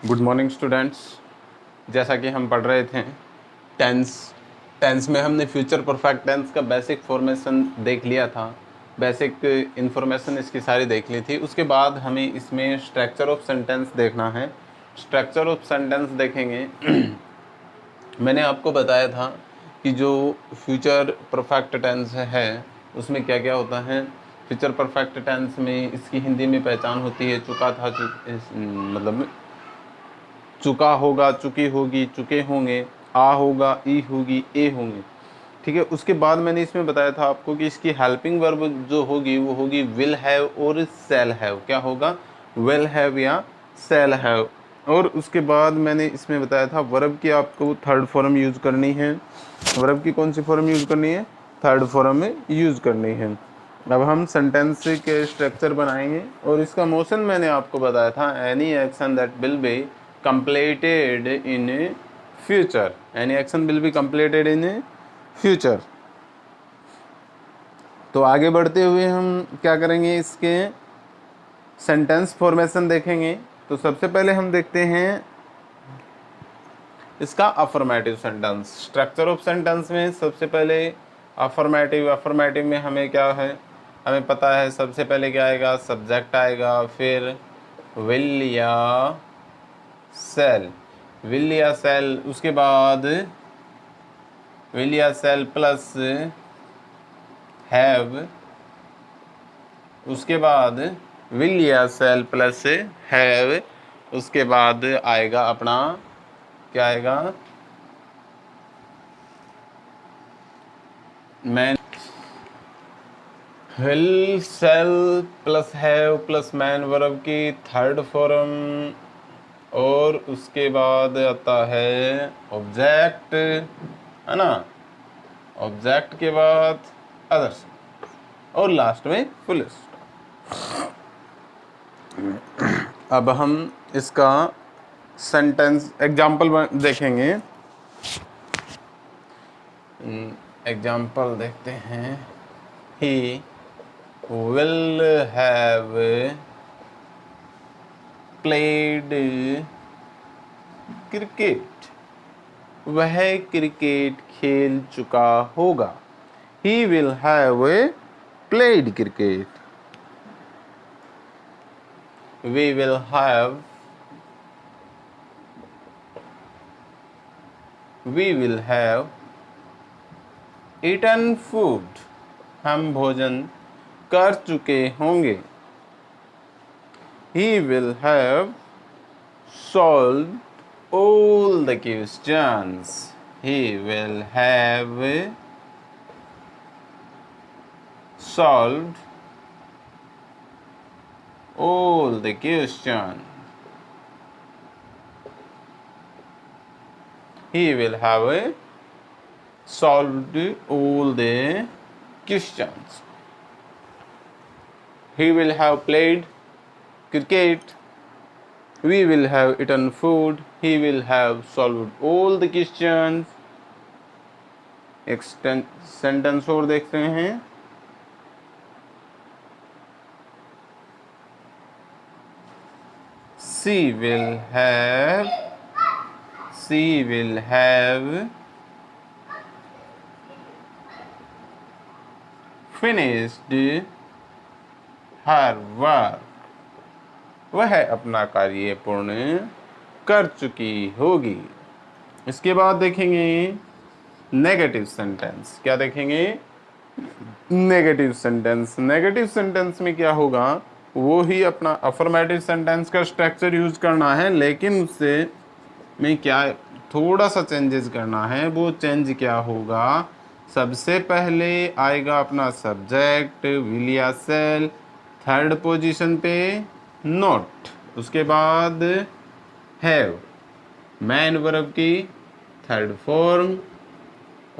Good morning students. जैसा कि हम पढ़ रहे थे टेंस में हमने फ्यूचर परफेक्ट टेंस का बेसिक फॉर्मेशन देख लिया था, बेसिक इंफॉर्मेशन इसकी सारी देख ली थी। उसके बाद हमें इसमें स्ट्रक्चर ऑफ सेंटेंस देखना है। स्ट्रक्चर ऑफ सेंटेंस देखेंगे। मैंने आपको बताया था कि जो फ्यूचर परफेक्ट टेंस है उसमें क्या क्या होता है। फ्यूचर परफेक्ट टेंस में इसकी हिंदी में पहचान होती है चुका था, मतलब चुका होगा, चुकी होगी, चुके होंगे, आ होगा, ई होगी, ए होंगे। ठीक है। उसके बाद मैंने इसमें बताया था आपको कि इसकी हेल्पिंग वर्ब जो होगी वो होगी विल हैव और शैल हैव। क्या होगा? विल हैव या शैल हैव। और उसके बाद मैंने इसमें बताया था वर्ब की आपको थर्ड फॉर्म यूज करनी है। वर्ब की कौन सी फॉर्म यूज करनी है? थर्ड फॉर्म में यूज करनी है। अब हम सेंटेंस के स्ट्रक्चर बनाएंगे और इसका मोशन मैंने आपको बताया था any action that will be completed in future. Any action will be completed in future. तो आगे बढ़ते हुए हम क्या करेंगे, इसके सेंटेंस फॉर्मेशन देखेंगे। तो सबसे पहले हम देखते हैं इसका affirmative sentence. Structure of sentence में सबसे पहले अफर्मेटिव में हमें क्या है, हमें पता है सबसे पहले क्या आएगा, सब्जेक्ट आएगा, फिर विल या सेल, विल या सेल, उसके बाद विल या सेल प्लस हैव, उसके बाद विल या सेल प्लस हैव, उसके बाद आएगा अपना क्या आएगा, main, will shall plus have plus main verb की थर्ड फॉर्म। और उसके बाद आता है ऑब्जेक्ट, है ना, ऑब्जेक्ट के बाद अदर्स और लास्ट में फुल स्टॉप। अब हम इसका सेंटेंस एग्जाम्पल देखेंगे। एग्जाम्पल देखते हैं। He will have played cricket, वह क्रिकेट खेल चुका होगा। He will have played cricket. We will have eaten food. हम भोजन कर चुके होंगे। He will have solved all the questions. He will have solved all the questions. He will have solved all the questions. He will have played cricket. We will have eaten food. He will have solved all the questions. एक sentence और देखते हैं। She will have finished her work. वह अपना कार्य पूर्ण कर चुकी होगी। इसके बाद देखेंगे नेगेटिव सेंटेंस। क्या देखेंगे? Negative sentence. नेगेटिव सेंटेंस में क्या होगा, वो ही अपना अफर्मेटिव सेंटेंस का स्ट्रक्चर यूज करना है, लेकिन उससे में क्या थोड़ा सा चेंजेस करना है। वो चेंज क्या होगा, सबसे पहले आएगा अपना सब्जेक्ट विल या सेल, थर्ड पोजीशन पे नॉट, उसके बाद हैव, मैन वर्ब की third form,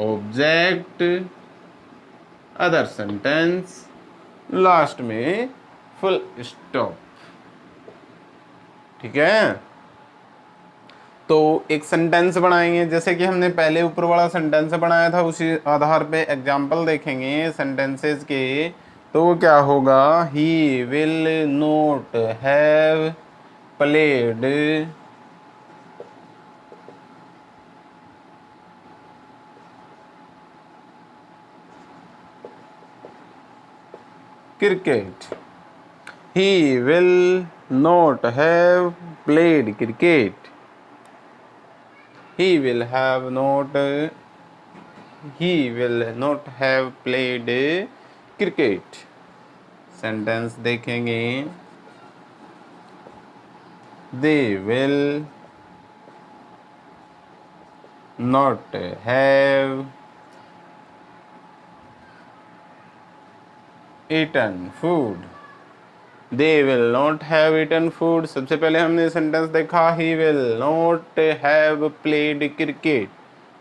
object, other sentence, last में फुल स्टॉप। ठीक है। तो एक सेंटेंस बनाएंगे, जैसे कि हमने पहले ऊपर वाला सेंटेंस बनाया था, उसी आधार पे एग्जाम्पल देखेंगे सेंटेंसेस के। तो वो क्या होगा, he will not have played cricket. He will not have played cricket. He will not have played cricket. Sentence देखेंगे. They will not have eaten food. They will not have eaten food. सबसे पहले हमने sentence देखा he will not have played cricket.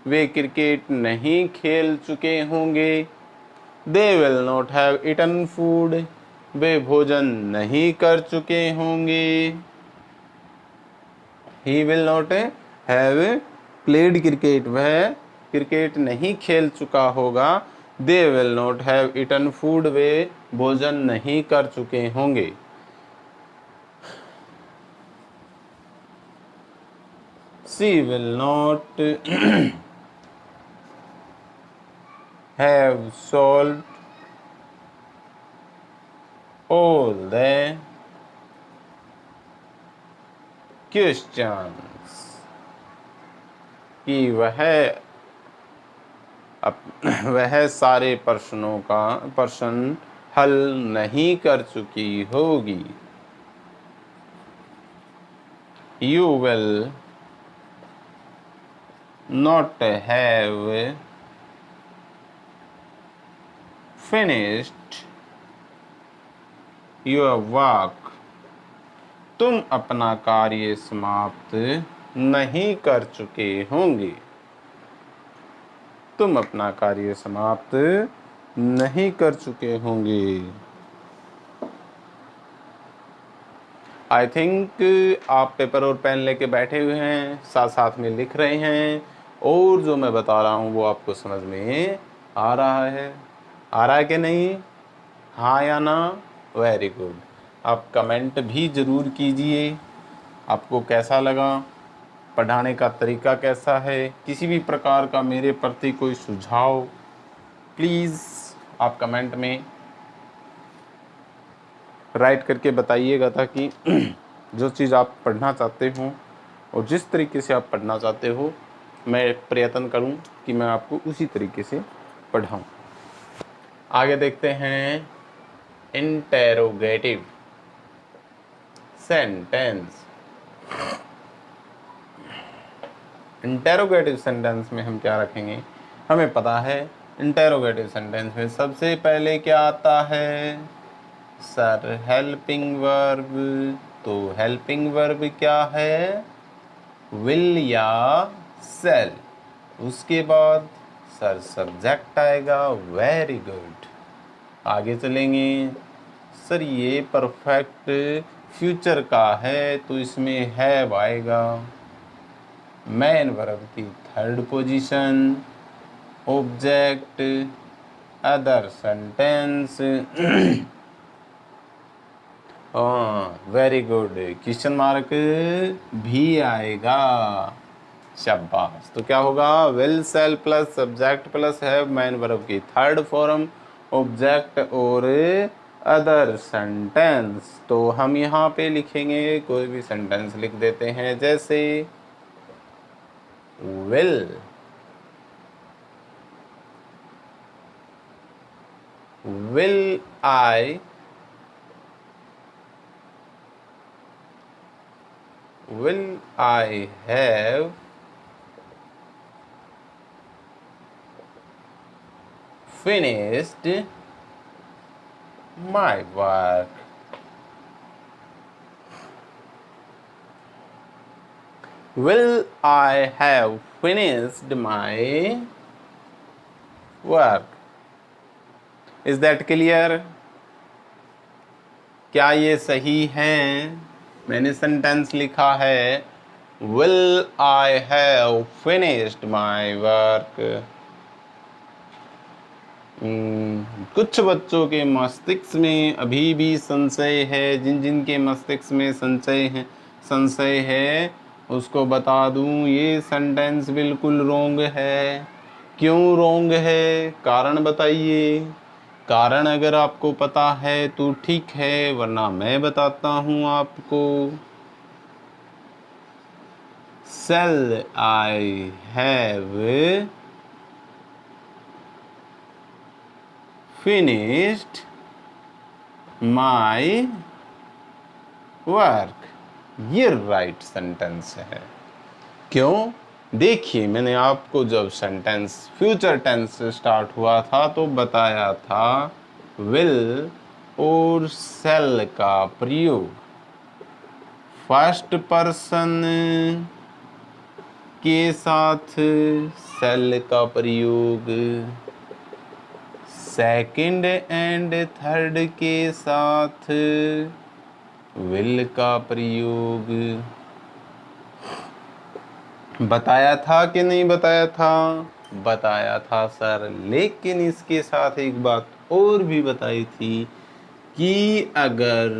Way cricket नहीं खेल चुके होंगे. They will not have eaten food. वे भोजन नहीं कर चुके होंगे. He will not have played cricket. वह क्रिकेट नहीं खेल चुका होगा. They will not have eaten food. वे भोजन नहीं कर चुके होंगे. She will not have solved all the questions. कि वह सारे प्रश्न हल नहीं कर चुकी होगी. You will not have finished your work. तुम अपना कार्य समाप्त नहीं कर चुके होंगे. तुम अपना कार्य समाप्त नहीं कर चुके होंगे. आई थिंक आप पेपर और पेन लेके बैठे हुए हैं, साथ साथ में लिख रहे हैं, और जो मैं बता रहा हूँ वो आपको समझ में आ रहा है कि नहीं? हाँ या ना? Very good. आप कमेंट भी ज़रूर कीजिए. आपको कैसा लगा, पढ़ाने का तरीका कैसा है, किसी भी प्रकार का मेरे प्रति कोई सुझाव प्लीज़ आप कमेंट में राइट करके बताइएगा, ताकि जो चीज़ आप पढ़ना चाहते हो और जिस तरीके से आप पढ़ना चाहते हो मैं प्रयत्न करूं कि मैं आपको उसी तरीके से पढ़ाऊं. आगे देखते हैं इंटेरोगेटिव सेंटेंस. इंटेरोगेटिव सेंटेंस में हम क्या रखेंगे? हमें पता है इंटेरोगेटिव सेंटेंस में सबसे पहले क्या आता है? Sir helping verb. तो हेल्पिंग वर्ब क्या है? विल या सेल. उसके बाद सर सब्जेक्ट आएगा. Very good. आगे चलेंगे. सर ये परफेक्ट फ्यूचर का है तो इसमें हैव आएगा. मेन वर्ब की third position, object, other sentence. Very good. Question mark भी आएगा. शाबाश. तो क्या होगा? Will shall plus subject plus have main verb की थर्ड फॉर्म, ऑब्जेक्ट और अदर सेंटेंस. तो हम यहाँ पे लिखेंगे, कोई भी सेंटेंस लिख देते हैं, जैसे will I have finished my work? Will I have finished my work? Is that clear? क्या ये सही है? मैंने सेंटेंस लिखा है Will I have finished my work? कुछ बच्चों के मस्तिष्क में अभी भी संशय है. जिन के मस्तिष्क में संशय है उसको बता दूं, ये सेंटेंस बिल्कुल रॉन्ग है. क्यों रॉन्ग है? कारण बताइए. कारण अगर आपको पता है तो ठीक है, वरना मैं बताता हूं आपको। Shall I have finished my work? ये राइट सेंटेंस है। क्यों? देखिए, मैंने आपको जब सेंटेंस फ्यूचर टेंस से स्टार्ट हुआ था तो बताया था विल और शैल का प्रयोग फर्स्ट पर्सन के साथ, शैल का प्रयोग सेकंड एंड थर्ड के साथ, विल का प्रयोग। बताया था कि नहीं बताया था? बताया था सर, लेकिन इसके साथ एक बात और भी बताई थी कि अगर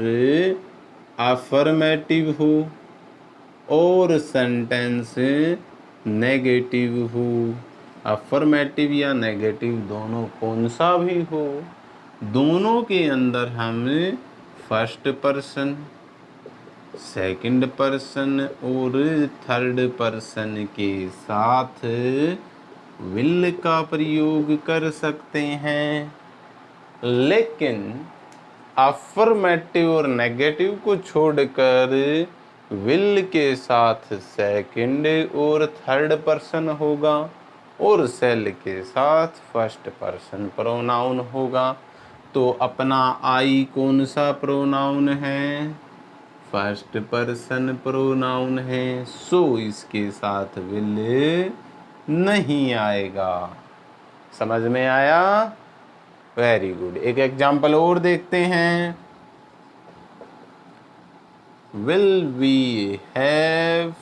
अफर्मेटिव हो और सेंटेंस नेगेटिव हो, अफर्मेटिव या नेगेटिव दोनों कौन सा भी हो, दोनों के अंदर हम फर्स्ट पर्सन, सेकंड पर्सन और थर्ड पर्सन के साथ विल का प्रयोग कर सकते हैं। लेकिन अफर्मेटिव और नेगेटिव को छोड़कर विल के साथ सेकंड और थर्ड पर्सन होगा और शैल के साथ फर्स्ट पर्सन प्रोनाउन होगा। तो अपना आई कौन सा प्रोनाउन है? फर्स्ट पर्सन प्रोनाउन है, सो इसके साथ विल नहीं आएगा। समझ में आया? Very good. एक एग्जाम्पल और देखते हैं। Will we have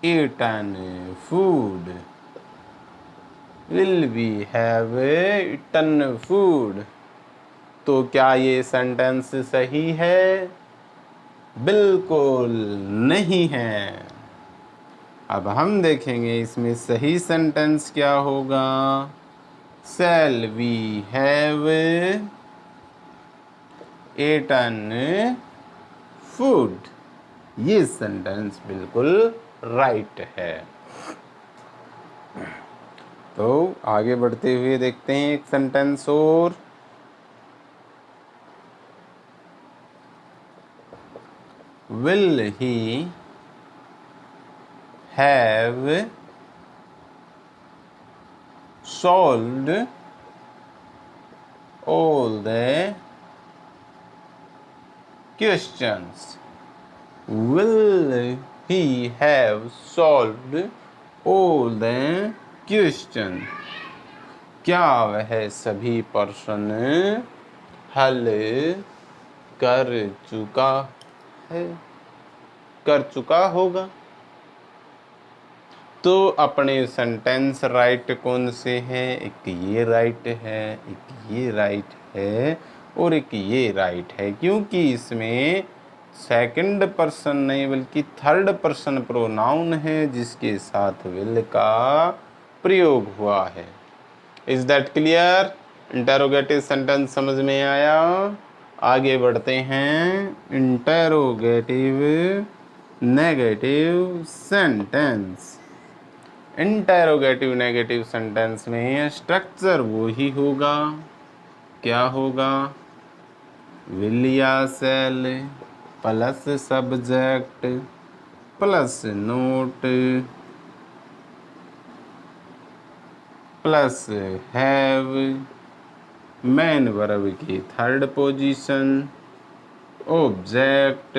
eaten food? Will we have eaten food? तो क्या ये सेंटेंस सही है? बिल्कुल नहीं है। अब हम देखेंगे इसमें सही सेंटेंस क्या होगा। Shall we have eaten food? ये सेंटेंस बिल्कुल राइट है। तो आगे बढ़ते हुए देखते हैं एक सेंटेंस और। Will he have solved all the questions? Will he have solved all the questions? क्या वह सभी प्रश्न हल कर चुका है, कर चुका होगा? तो अपने सेंटेंस राइट कौन से हैं? एक ये राइट है, एक ये राइट है और एक ये राइट है, क्योंकि इसमें सेकंड पर्सन नहीं बल्कि थर्ड पर्सन प्रोनाउन है जिसके साथ विल का प्रयोग हुआ है। Is that clear? Interrogative sentence समझ में आया? आगे बढ़ते हैं। Interrogative negative sentence. Interrogative negative sentence में स्ट्रक्चर वो ही होगा। क्या होगा? विल या shall plus subject plus not plus have, main verb की third position, object,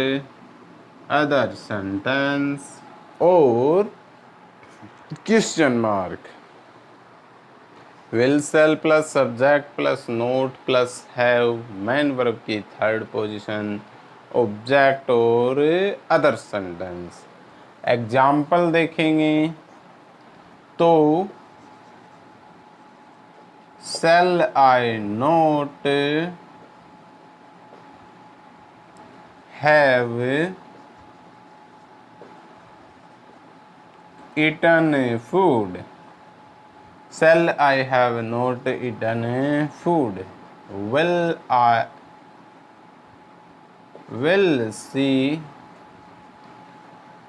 other sentence और question mark. Will shall plus subject plus not plus have, main verb की थर्ड पोजीशन, ऑब्जेक्ट और अदर सेंटेंस। एग्जाम्पल देखेंगे तो shall I not have eaten food? Shall I have not eaten food? Will she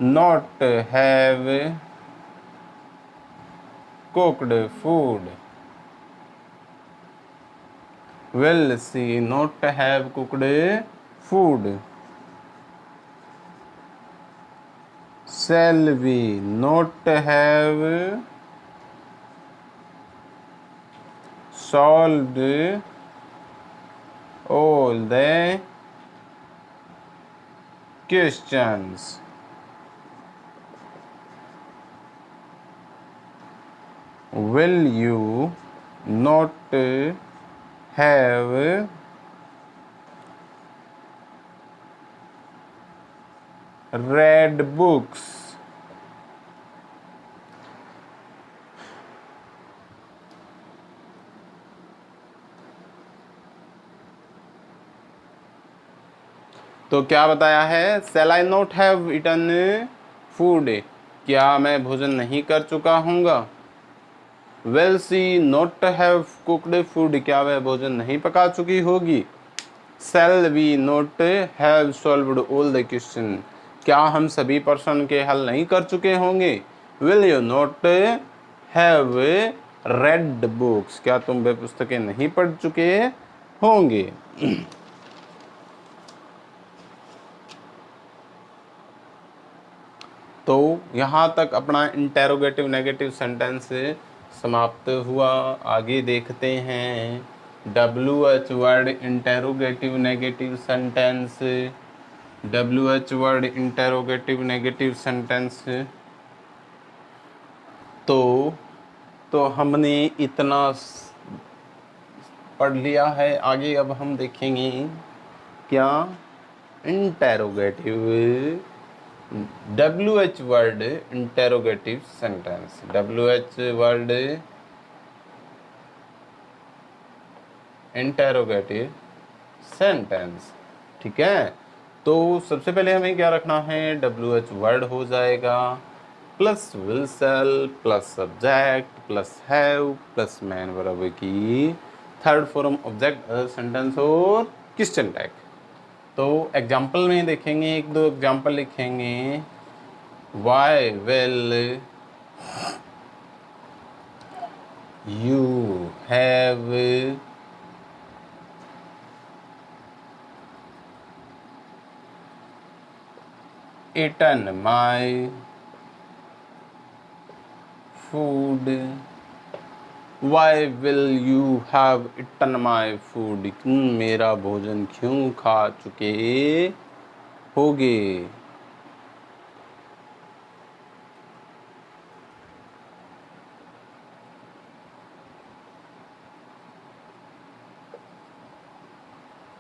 not have cooked food? Will she not have cooked food? Shall we not have solved all the questions? Will you not have read books? तो क्या बताया है? Shall I not have eaten food? क्या मैं भोजन नहीं कर चुका हूँगा? Will she not have cooked food? क्या वह भोजन नहीं पका चुकी होगी? Shall we not have solved all the question? क्या हम सभी प्रश्न के हल नहीं कर चुके होंगे? Will you not have read books? क्या तुम वे पुस्तकें नहीं पढ़ चुके होंगे? तो यहाँ तक अपना इंटेरोगेटिव नेगेटिव सेंटेंस समाप्त हुआ। आगे देखते हैं WH word interrogative negative sentence. WH word interrogative negative sentence. तो हमने इतना पढ़ लिया है। आगे अब हम देखेंगे क्या interrogative WH word interrogative sentence. WH word interrogative sentence. ठीक है, तो सबसे पहले हमें क्या रखना है? WH वर्ड हो जाएगा plus will shall plus subject plus have plus main verb की third form object other sentence और क्वेश्चन टैग। तो एग्जाम्पल में देखेंगे, एक दो एग्जाम्पल लिखेंगे। Why will you have eaten my food? Why will you have eaten my food? तुम मेरा भोजन क्यों खा चुके होगे?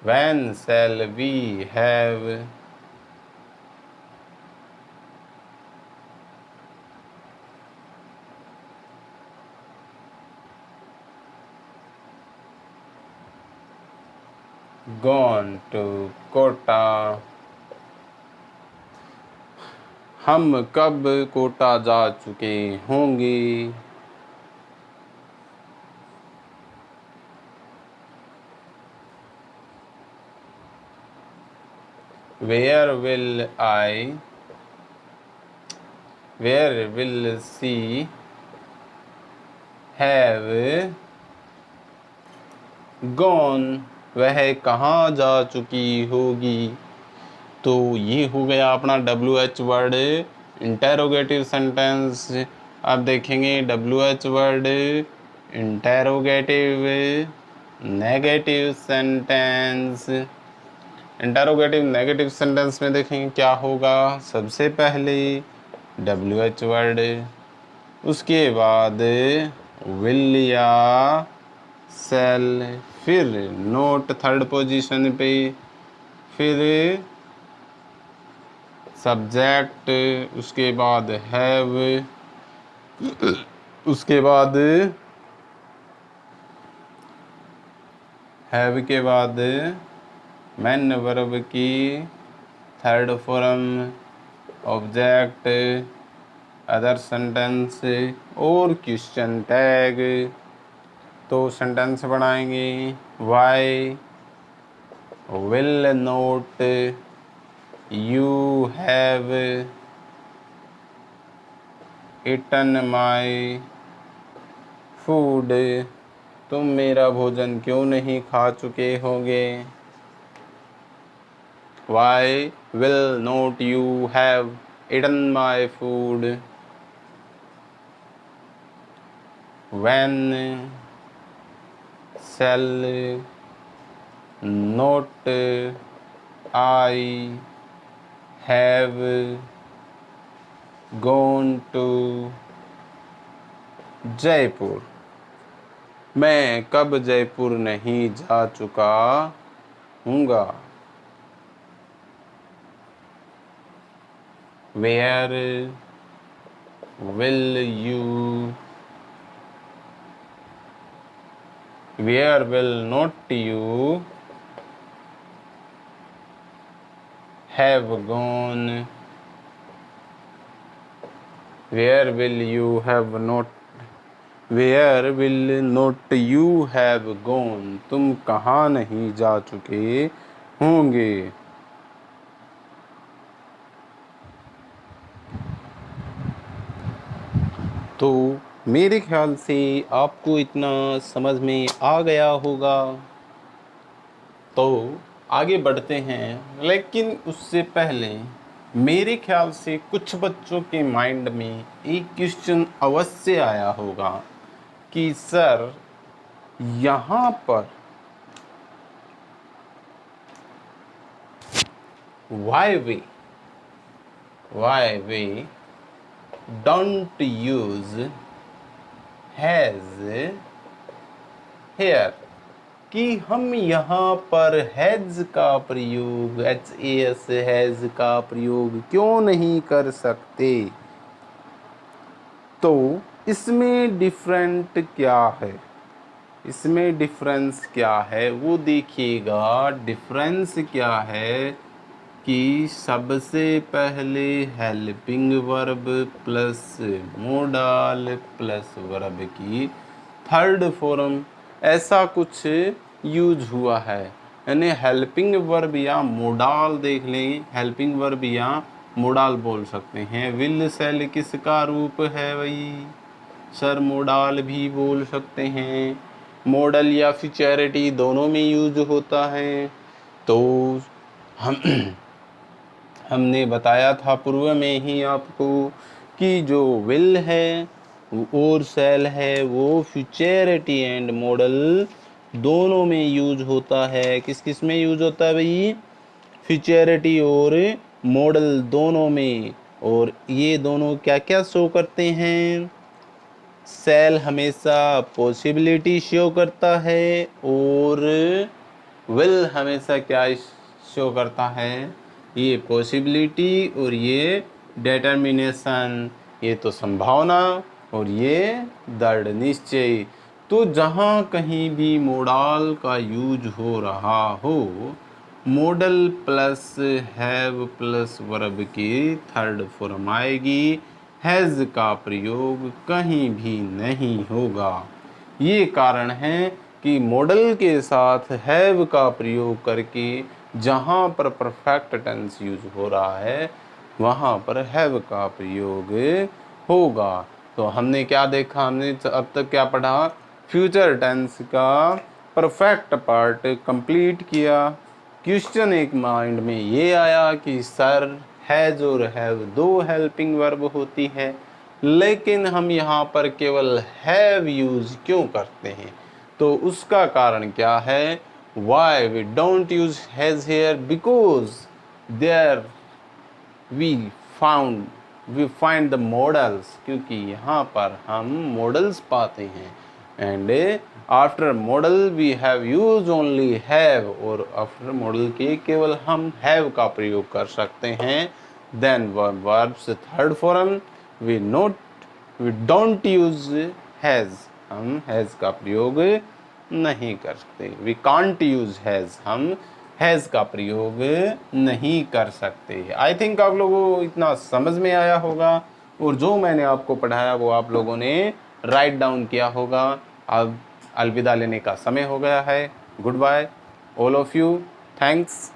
When shall we have gone to Kota? हम कब कोटा जा चुके होंगे? Where will she have gone? वह कहाँ जा चुकी होगी? तो ये हो गया अपना WH वर्ड इंटेरोगेटिव सेंटेंस। अब देखेंगे WH word interrogative negative sentence. Interrogative negative sentence में देखेंगे क्या होगा। सबसे पहले WH वर्ड, उसके बाद विल या सेल, फिर नोट थर्ड पोजीशन पे, फिर सब्जेक्ट, उसके बाद हैव, उसके बाद हैव के बाद मैन वर्ब की third form object, other sentence और क्वेश्चन टैग। तो सेंटेंस बनाएंगे, why will not you have eaten my food, तुम मेरा भोजन क्यों नहीं खा चुके होगे। Why will not you have eaten my food, when shall not I have gone to Jaipur, मैं कब जयपुर नहीं जा चुका हूँगा। Where will not you have gone, where will not you have gone, तुम कहाँ नहीं जा चुके होंगे। तो मेरे ख्याल से आपको इतना समझ में आ गया होगा। तो आगे बढ़ते हैं, लेकिन उससे पहले मेरे ख्याल से कुछ बच्चों के माइंड में एक क्वेश्चन अवश्य आया होगा कि सर यहाँ पर why we don't use has here, कि हम यहाँ पर हैज़ का प्रयोग हैज़ का प्रयोग क्यों नहीं कर सकते। तो इसमें डिफरेंट क्या है, इसमें डिफरेंस क्या है वो देखिएगा। डिफरेंस क्या है कि सबसे पहले helping verb plus modal plus verb की थर्ड फॉर्म ऐसा कुछ यूज हुआ है, यानी हेल्पिंग वर्ब या मोडाल देख लें, हेल्पिंग वर्ब या मोडाल बोल सकते हैं। विल सेल किसका रूप है भाई, सर मोडाल भी बोल सकते हैं। मॉडल या फ्यूचरिटी दोनों में यूज होता है। तो हमने बताया था पूर्व में ही आपको कि जो विल है और सेल है वो फ्यूचरिटी एंड मॉडल दोनों में यूज होता है। किस किस में यूज होता है भाई, फ्यूचरिटी और मॉडल दोनों में। और ये दोनों क्या क्या शो करते हैं, सेल हमेशा पॉसिबिलिटी शो करता है और विल हमेशा क्या शो करता है, ये पॉसिबिलिटी और ये डिटर्मिनेशन, ये तो संभावना और ये दृढ़ निश्चय। तो जहाँ कहीं भी मोडाल का यूज हो रहा हो, model plus have plus verb की थर्ड फॉर्म आएगी, हैज़ का प्रयोग कहीं भी नहीं होगा। ये कारण है कि मॉडल के साथ हैव का प्रयोग करके जहाँ पर परफेक्ट टेंस यूज हो रहा है वहाँ पर हैव का प्रयोग होगा। तो हमने क्या देखा, हमने अब तक क्या पढ़ा, फ्यूचर टेंस का परफेक्ट पार्ट कंप्लीट किया। क्वेश्चन एक माइंड में ये आया कि सर हैज़ और हैव दो हेल्पिंग वर्ब होती है, लेकिन हम यहाँ पर केवल हैव यूज क्यों करते हैं। तो उसका कारण क्या है, why we don't use has here, because there we find the models, क्योंकि यहाँ पर हम मॉडल्स पाते हैं। And after modal we have use only have, और आफ्टर मॉडल के केवल हम हैव का प्रयोग कर सकते हैं। Then verbs third form we don't use has, हम हैज का प्रयोग नहीं कर सकते। वी कांट यूज हैज, हम हैज का प्रयोग नहीं कर सकते। आई थिंक आप लोगों को इतना समझ में आया होगा। और जो मैंने आपको पढ़ाया वो आप लोगों ने राइट डाउन किया होगा। अब अलविदा लेने का समय हो गया है। Good bye all of you. Thanks.